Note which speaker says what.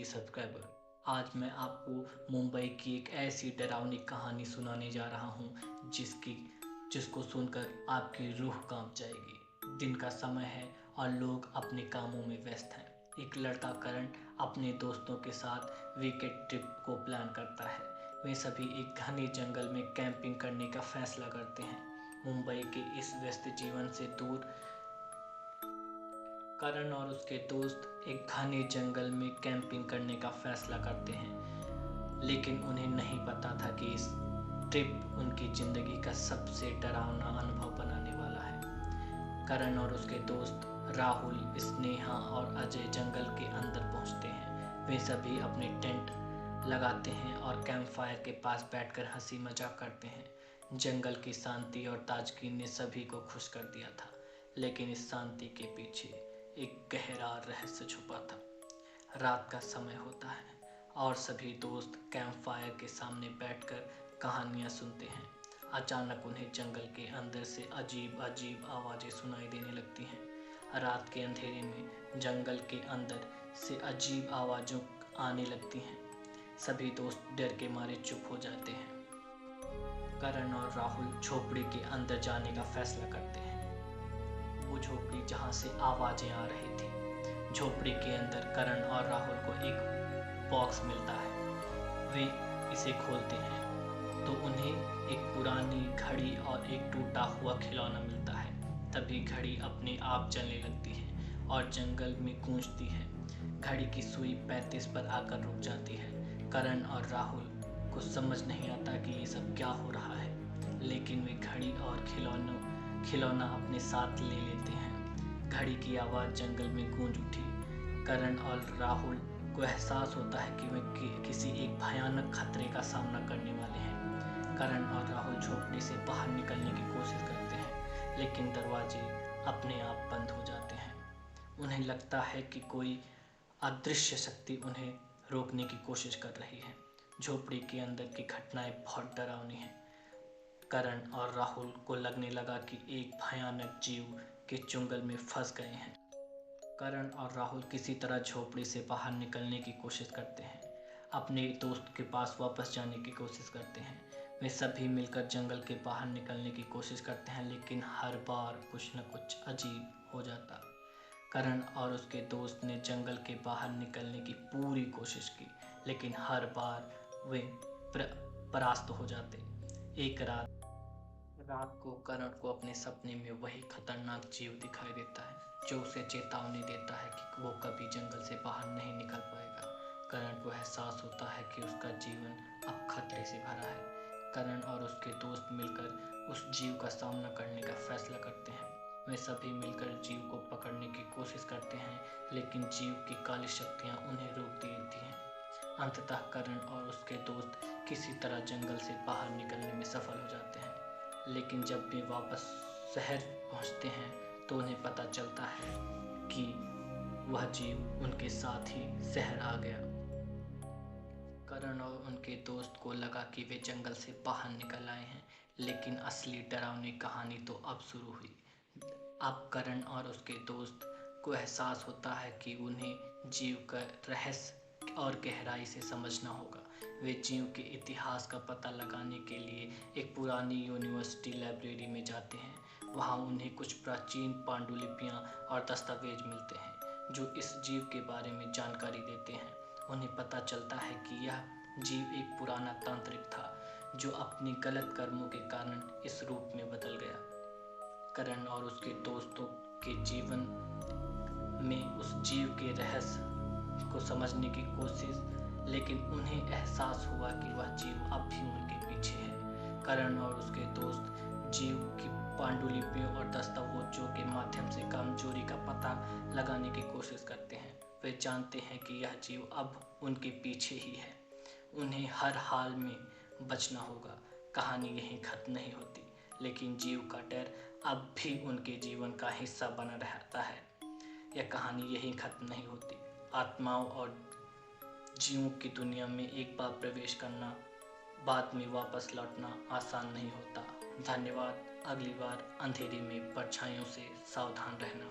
Speaker 1: Subscriber. आज मैं आपको मुंबई की एक ऐसी डरावनी कहानी सुनाने जा रहा हूँ जिसको सुनकर आपकी रूह कांप जाएगी। दिन का समय है और लोग अपने कामों में व्यस्त हैं। एक लड़का करण अपने दोस्तों के साथ वीकेंड ट्रिप को प्लान करता है। वे सभी एक घने जंगल में कैंपिंग करने का फैसला करते हैं। मुंबई के इस व्यस्त जीवन से दूर करण और उसके दोस्त एक घने जंगल में कैंपिंग करने का फैसला करते हैं, लेकिन उन्हें नहीं पता था कि इस ट्रिप उनकी ज़िंदगी का सबसे डरावना अनुभव बनाने वाला है। करण और उसके दोस्त राहुल, स्नेहा और अजय जंगल के अंदर पहुंचते हैं। वे सभी अपने टेंट लगाते हैं और कैंप फायर के पास बैठकर हंसी मजाक करते हैं। जंगल की शांति और ताजगी ने सभी को खुश कर दिया था, लेकिन इस शांति के पीछे एक गहरा रहस्य छुपा था। रात का समय होता है और सभी दोस्त कैंप फायर के सामने बैठकर कहानियां सुनते हैं। अचानक उन्हें जंगल के अंदर से अजीब अजीब आवाज़ें सुनाई देने लगती हैं। रात के अंधेरे में जंगल के अंदर से अजीब आवाज़ों आने लगती हैं। सभी दोस्त डर के मारे चुप हो जाते हैं। करण और राहुल झोपड़ी के अंदर जाने का फैसला करते हैं। वो झोपड़ी जहाँ से आवाज़ें आ रही थी। झोपड़ी के अंदर करण और राहुल को एक बॉक्स मिलता है। वे इसे खोलते हैं तो उन्हें एक पुरानी घड़ी और एक टूटा हुआ खिलौना मिलता है। तभी घड़ी अपने आप चलने लगती है और जंगल में गूंजती है। घड़ी की सुई 35 पर आकर रुक जाती है। करण और राहुल को समझ नहीं आता कि ये सब क्या हो रहा है, लेकिन वे घड़ी और खिलौना अपने साथ ले लेते हैं। घड़ी की आवाज़ जंगल में गूंज उठी। करण और राहुल को एहसास होता है कि वे किसी एक भयानक खतरे का सामना करने वाले हैं। करण और राहुल झोपड़ी से बाहर निकलने की कोशिश करते हैं, लेकिन दरवाजे अपने आप बंद हो जाते हैं। उन्हें लगता है कि कोई अदृश्य शक्ति उन्हें रोकने की कोशिश कर रही है। झोपड़ी के अंदर की घटनाएं बहुत डरावनी हैं। करण और राहुल को लगने लगा कि एक भयानक जीव के चुंगल में फंस गए हैं। करण और राहुल किसी तरह झोपड़ी से बाहर निकलने की कोशिश करते हैं। अपने दोस्त के पास वापस जाने की कोशिश करते हैं। वे सभी मिलकर जंगल के बाहर निकलने की कोशिश करते हैं, लेकिन हर बार कुछ न कुछ अजीब हो जाता। करण और उसके दोस्त ने जंगल के बाहर निकलने की पूरी कोशिश की, लेकिन हर बार वे परास्त हो जाते। एक रात को करण को अपने सपने में वही खतरनाक जीव दिखाई देता है, जो उसे चेतावनी देता है कि वो कभी जंगल से बाहर नहीं निकल पाएगा। करण को एहसास होता है कि उसका जीवन अब खतरे से भरा है। करण और उसके दोस्त मिलकर उस जीव का सामना करने का फैसला करते हैं। वे सभी मिलकर जीव को पकड़ने की कोशिश करते हैं, लेकिन जीव की काली शक्तियाँ उन्हें रोक देती हैं। अंततः करण और उसके दोस्त किसी तरह जंगल से बाहर निकलने में सफल हो जाते हैं, लेकिन जब वे वापस शहर पहुंचते हैं तो उन्हें पता चलता है कि वह जीव उनके साथ ही शहर आ गया। करण और उनके दोस्त को लगा कि वे जंगल से बाहर निकल आए हैं, लेकिन असली डरावनी कहानी तो अब शुरू हुई। अब करण और उसके दोस्त को एहसास होता है कि उन्हें जीव का रहस्य और गहराई से समझना होगा। वे जीव के इतिहास का पता लगाने के लिए एक पुरानी यूनिवर्सिटी लाइब्रेरी में जाते हैं। वहाँ उन्हें कुछ प्राचीन पांडुलिपियाँ और दस्तावेज मिलते हैं, जो इस जीव के बारे में जानकारी देते हैं। उन्हें पता चलता है कि यह जीव एक पुराना तांत्रिक था, जो अपने गलत कर्मों के कारण इस रूप में बदल गया। करण और उसके दोस्तों के जीवन में उस जीव के रहस्य को समझने की कोशिश, लेकिन उन्हें एहसास हुआ कि वह जीव अब भी उनके पीछे है। करण और उसके दोस्त जीव की पांडुलिपियों और दस्तावेजों के माध्यम से कमजोरी का पता लगाने की कोशिश करते हैं। वे जानते हैं कि यह जीव अब उनके पीछे ही है। उन्हें हर हाल में बचना होगा। कहानी यहीं खत्म नहीं होती, लेकिन जीव का डर अब भी उनके जीवन का हिस्सा बना रहता है। यह कहानी यहीं खत्म नहीं होती। आत्माओं और जीवों की दुनिया में एक बार प्रवेश करना, बाद में वापस लौटना आसान नहीं होता। धन्यवाद। अगली बार अंधेरे में परछाइयों से सावधान रहना।